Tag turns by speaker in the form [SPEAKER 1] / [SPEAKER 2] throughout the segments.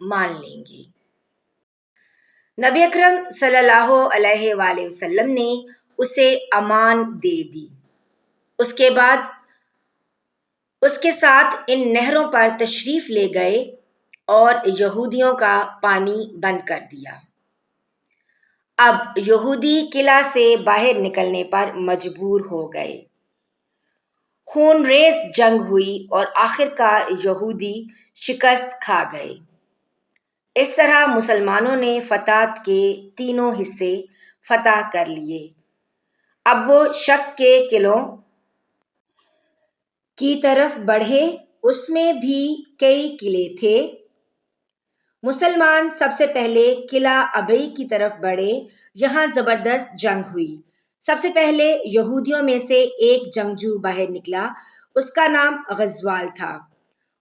[SPEAKER 1] مان لیں گے۔ نبی اکرم صلی اللہ علیہ وآلہ وسلم نے اسے امان دے دی۔ اس کے بعد اس کے ساتھ ان نہروں پر تشریف لے گئے اور یہودیوں کا پانی بند کر دیا۔ اب یہودی قلعہ سے باہر نکلنے پر مجبور ہو گئے۔ خون ریز جنگ ہوئی اور آخرکار یہودی شکست کھا گئے۔ اس طرح مسلمانوں نے فتح کے تینوں حصے فتح کر لیے۔ اب وہ شک کے قلعوں کی طرف بڑھے۔ اس میں بھی کئی قلعے تھے۔ مسلمان سب سے پہلے قلعہ ابئی کی طرف بڑھے۔ یہاں زبردست جنگ ہوئی۔ سب سے پہلے یہودیوں میں سے ایک جنگجو باہر نکلا۔ اس کا نام غزوال تھا۔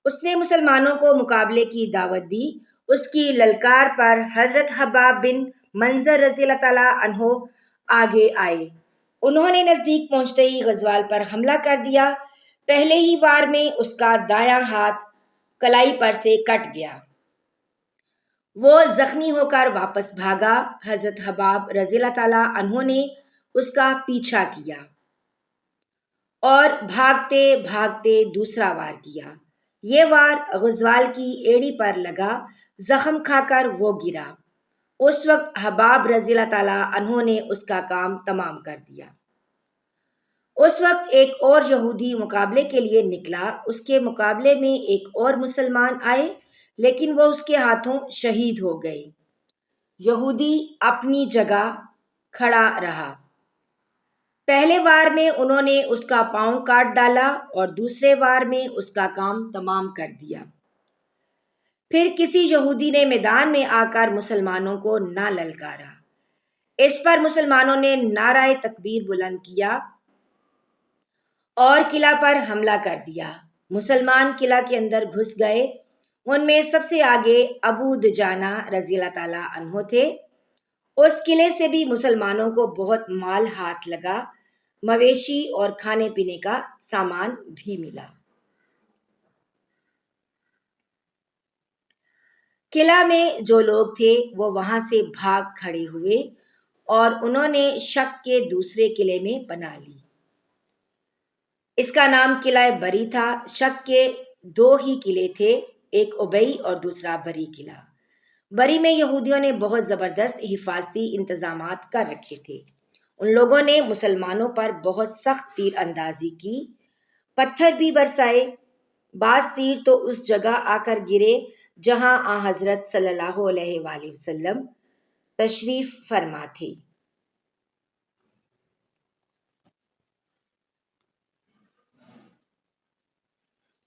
[SPEAKER 1] اس نے مسلمانوں کو مقابلے کی دعوت دی۔ اس کی للکار پر حضرت حباب بن منظر رضی اللہ تعالیٰ عنہ آگے آئے۔ انہوں نے نزدیک پہنچتے ہی غزوال پر حملہ کر دیا۔ پہلے ہی وار میں اس کا دایاں ہاتھ کلائی پر سے کٹ گیا۔ وہ زخمی ہو کر واپس بھاگا۔ حضرت حباب رضی اللہ تعالیٰ عنہ نے اس کا پیچھا کیا اور بھاگتے بھاگتے دوسرا وار کیا۔ یہ وار غزوال کی ایڑی پر لگا۔ زخم کھا کر وہ گرا۔ اس وقت حباب رضی اللہ تعالیٰ عنہ نے اس کا کام تمام کر دیا۔ اس وقت ایک اور یہودی مقابلے کے لیے نکلا۔ اس کے مقابلے میں ایک اور مسلمان آئے لیکن وہ اس کے ہاتھوں شہید ہو گئے۔ یہودی اپنی جگہ کھڑا رہا۔ پہلے وار میں انہوں نے اس کا پاؤں کاٹ ڈالا اور دوسرے وار میں اس کا کام تمام کر دیا۔ پھر کسی یہودی نے میدان میں آ کر مسلمانوں کو نہ للکارا۔ اس پر مسلمانوں نے نعرہ تکبیر بلند کیا اور قلعہ پر حملہ کر دیا۔ مسلمان قلعہ کے اندر گھس گئے۔ ان میں سب سے آگے ابو دجانہ رضی اللہ تعالیٰ عنہ تھے۔ اس قلعے سے بھی مسلمانوں کو بہت مال ہاتھ لگا۔ مویشی اور کھانے پینے کا سامان بھی ملا۔ قلعہ میں جو لوگ تھے وہ وہاں سے بھاگ کھڑے ہوئے اور انہوں نے شک کے دوسرے قلعے میں پناہ لی۔ اس کا نام قلعہ بری تھا۔ شک کے دو ہی قلعے تھے، ایک ابئی اور دوسرا بری قلعہ۔ بری میں یہودیوں نے بہت زبردست حفاظتی انتظامات کر رکھے تھے۔ ان لوگوں نے مسلمانوں پر بہت سخت تیر اندازی کی، پتھر بھی برسائے۔ بعض تیر تو اس جگہ آ کر گرے جہاں حضرت صلی اللہ علیہ وآلہ وسلم تشریف فرما تھے۔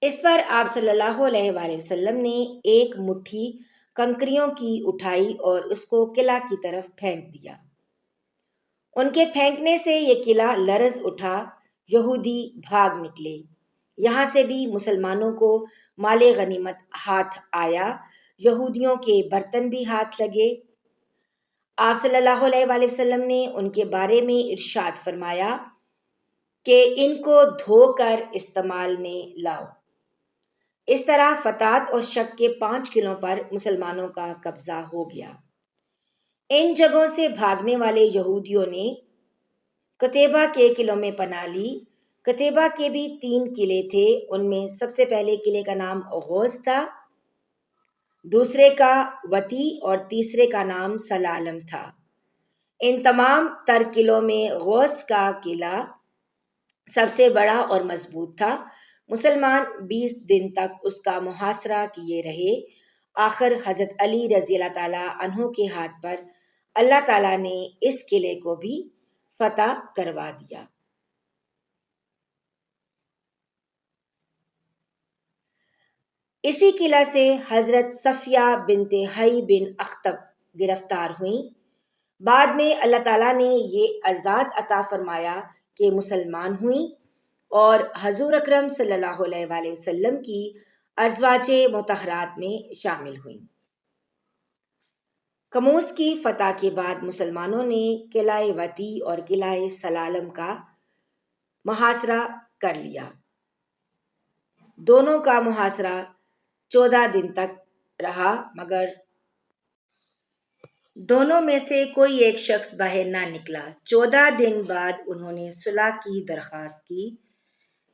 [SPEAKER 1] اس پر آپ صلی اللہ علیہ وآلہ وسلم نے ایک مٹھی کنکریوں کی اٹھائی اور اس کو قلعہ کی طرف پھینک دیا۔ ان کے پھینکنے سے یہ قلعہ لرز اٹھا۔ یہودی بھاگ نکلے۔ یہاں سے بھی مسلمانوں کو مال غنیمت ہاتھ آیا۔ یہودیوں کے برتن بھی ہاتھ لگے۔ آپ صلی اللہ علیہ وآلہ وسلم نے ان کے بارے میں ارشاد فرمایا کہ ان کو دھو کر استعمال میں لاؤ۔ اس طرح فتات اور شک کے 5 قلعوں پر مسلمانوں کا قبضہ ہو گیا۔ ان جگہوں سے بھاگنے والے یہودیوں نے قتیبہ کے قلعوں میں پناہ لی۔ قتیبہ کے بھی 3 قلعے تھے۔ ان میں سب سے پہلے قلعے کا نام غوث تھا، دوسرے کا وطی اور تیسرے کا نام سلالم تھا۔ ان تمام تر قلعوں میں غوث کا قلعہ سب سے بڑا اور مضبوط تھا۔ مسلمان 20 دن تک اس کا محاصرہ کیے رہے۔ آخر حضرت علی رضی اللہ تعالیٰ عنہ کے ہاتھ پر اللہ تعالیٰ نے اس قلعے کو بھی فتح کروا دیا۔ اسی قلعہ سے حضرت صفیہ بنت حی بن اخطب گرفتار ہوئیں۔ بعد میں اللہ تعالیٰ نے یہ اعزاز عطا فرمایا کہ مسلمان ہوئیں اور حضور اکرم صلی اللہ علیہ وآلہ وسلم کی ازواج مطہرات میں شامل ہوئیں۔ کموس کی فتح کے بعد مسلمانوں نے قلعہ وطی اور قلعہ سلالم کا محاصرہ کر لیا۔ دونوں کا محاصرہ 14 دن تک رہا مگر دونوں میں سے کوئی ایک شخص باہر نہ نکلا۔ 14 دن بعد انہوں نے صلح کی درخواست کی۔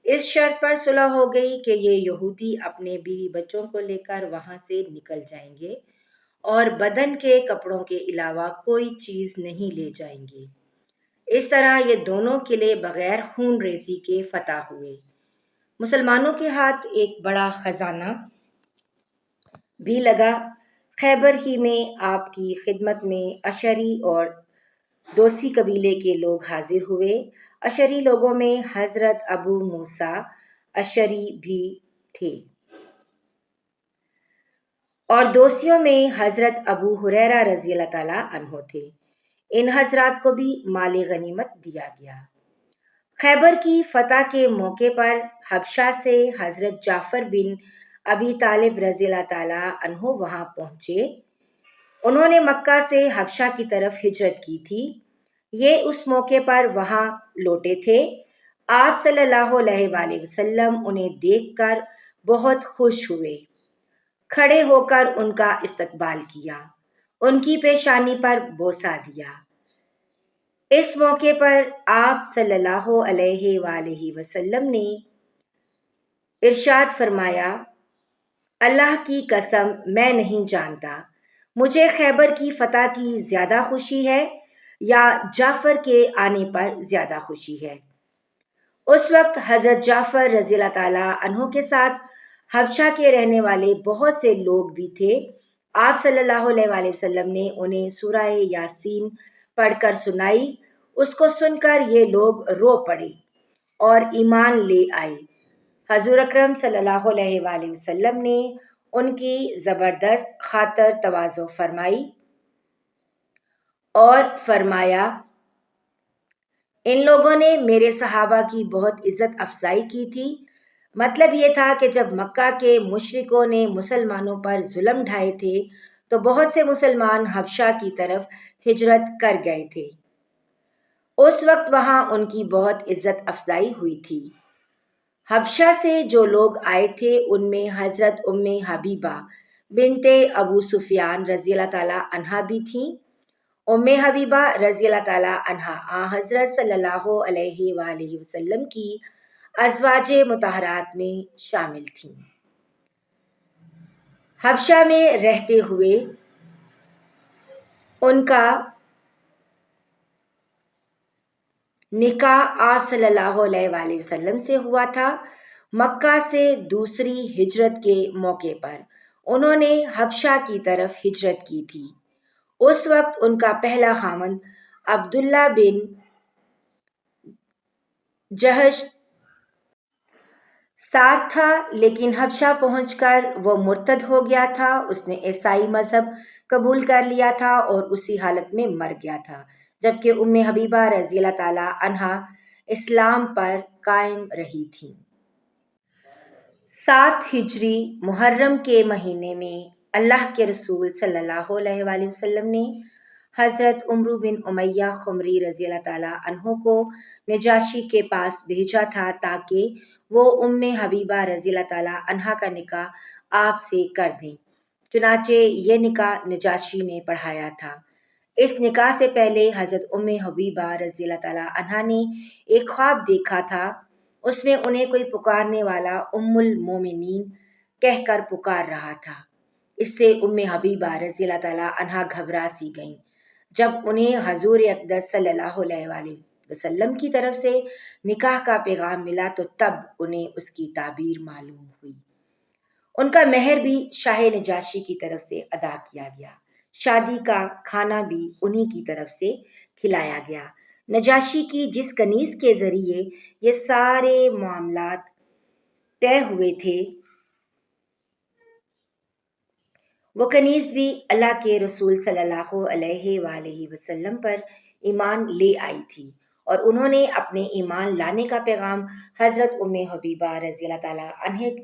[SPEAKER 1] اس شرط پر صلح ہو گئی کہ یہ یہودی اپنے بیوی بچوں کو لے کر وہاں سے نکل جائیں گے اور بدن کے کپڑوں کے علاوہ کوئی چیز نہیں لے جائیں گے۔ اس طرح یہ دونوں قلعے بغیر خون ریزی کے فتح ہوئے۔ مسلمانوں کے ہاتھ ایک بڑا خزانہ بھی لگا۔ خیبر ہی میں آپ کی خدمت میں اشعری اور دوسی قبیلے کے لوگ حاضر ہوئے۔ اشعری لوگوں میں حضرت ابو موسیٰ اشعری بھی تھے اور دوسیوں میں حضرت ابو ہریرہ رضی اللہ تعالیٰ عنہ تھے۔ ان حضرات کو بھی مال غنیمت دیا گیا۔ خیبر کی فتح کے موقع پر حبشہ سے حضرت جعفر بن ابی طالب رضی اللہ تعالیٰ عنہ وہاں پہنچے۔ انہوں نے مکہ سے حبشہ کی طرف ہجرت کی تھی۔ یہ اس موقع پر وہاں لوٹے تھے۔ آپ صلی اللہ علیہ وآلہ وسلم انہیں دیکھ کر بہت خوش ہوئے، کھڑے ہو کر ان کا استقبال کیا، ان کی پیشانی پر بوسہ دیا۔ اس موقع پر آپ صلی اللہ علیہ وآلہ وسلم نے ارشاد فرمایا، اللہ کی قسم میں نہیں جانتا مجھے خیبر کی فتح کی زیادہ خوشی ہے یا جعفر کے آنے پر زیادہ خوشی ہے۔ اس وقت حضرت جعفر رضی اللہ تعالیٰ عنہ کے ساتھ حبشہ کے رہنے والے بہت سے لوگ بھی تھے۔ آپ صلی اللہ علیہ وآلہ وسلم نے انہیں سورہ یاسین پڑھ کر سنائی۔ اس کو سن کر یہ لوگ رو پڑے اور ایمان لے آئے۔ حضور اکرم صلی اللہ علیہ وآلہ وسلم نے ان کی زبردست خاطر تواضع فرمائی اور فرمایا، ان لوگوں نے میرے صحابہ کی بہت عزت افزائی کی تھی۔ مطلب یہ تھا کہ جب مکہ کے مشرکوں نے مسلمانوں پر ظلم ڈھائے تھے تو بہت سے مسلمان حبشہ کی طرف ہجرت کر گئے تھے۔ اس وقت وہاں ان کی بہت عزت افزائی ہوئی تھی۔ حبشہ سے جو لوگ آئے تھے ان میں حضرت ام حبیبہ بنت ابو سفیان رضی اللہ تعالیٰ عنہا بھی تھیں۔ ام حبیبہ رضی اللہ تعالیٰ عنہا آن حضرت صلی اللہ علیہ وآلہ وسلم کی ازواج مطہرات میں شامل تھیں۔ حبشہ میں رہتے ہوئے ان کا نکاح آپ صلی اللہ علیہ وآلہ وسلم سے ہوا تھا۔ مکہ سے دوسری ہجرت کے موقع پر انہوں نے حبشہ کی طرف ہجرت کی تھی۔ اس وقت ان کا پہلا خاوند عبداللہ بن جہش ساتھ تھا، لیکن حبشہ پہنچ کر وہ مرتد ہو گیا تھا۔ اس نے عیسائی مذہب قبول کر لیا تھا اور اسی حالت میں مر گیا تھا، جبکہ ام حبیبہ رضی اللہ تعالیٰ عنہا اسلام پر قائم رہی تھیں۔ 7 ہجری محرم کے مہینے میں اللہ کے رسول صلی اللہ علیہ وآلہ وسلم نے حضرت عمرو بن امیہ خمری رضی اللہ تعالیٰ عنہ کو نجاشی کے پاس بھیجا تھا تاکہ وہ ام حبیبہ رضی اللہ تعالیٰ عنہا کا نکاح آپ سے کر دیں۔ چنانچہ یہ نکاح نجاشی نے پڑھایا تھا۔ اس نکاح سے پہلے حضرت ام حبیبہ رضی اللہ تعالیٰ عنہا نے ایک خواب دیکھا تھا۔ اس میں انہیں کوئی پکارنے والا ام المومنین کہہ کر پکار رہا تھا۔ اس سے ام حبیبہ رضی اللہ تعالیٰ عنہا گھبرا سی گئیں۔ جب انہیں حضور اقدس صلی اللہ علیہ وآلہ وسلم کی طرف سے نکاح کا پیغام ملا تو تب انہیں اس کی تعبیر معلوم ہوئی۔ ان کا مہر بھی شاہ نجاشی کی طرف سے ادا کیا گیا۔ شادی کا کھانا بھی انہی کی طرف سے کھلایا گیا۔ نجاشی کی جس کنیز کے ذریعے یہ سارے معاملات طے ہوئے تھے، وہ کنیز بھی اللہ کے رسول صلی اللہ علیہ وآلہ وسلم پر ایمان لے آئی تھی اور انہوں نے اپنے ایمان لانے کا پیغام حضرت ام حبیبہ رضی اللہ تعالیٰ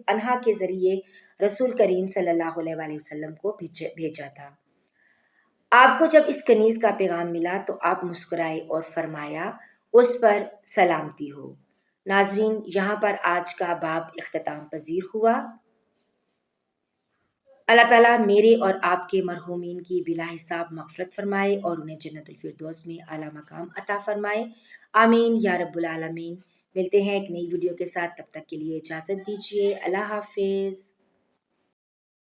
[SPEAKER 1] عنہا کے ذریعے رسول کریم صلی اللہ علیہ وآلہ وسلم کو بھیجا تھا۔ آپ کو جب اس کنیز کا پیغام ملا تو آپ مسکرائے اور فرمایا، اس پر سلامتی ہو۔ ناظرین، یہاں پر آج کا باب اختتام پذیر ہوا۔ اللہ تعالیٰ میرے اور آپ کے مرحومین کی بلا حساب مغفرت فرمائے اور انہیں جنت الفردوس میں اعلیٰ مقام عطا فرمائے، آمین یا رب العالمین۔ ملتے ہیں ایک نئی ویڈیو کے ساتھ، تب تک کے لیے اجازت دیجیے، اللہ حافظ۔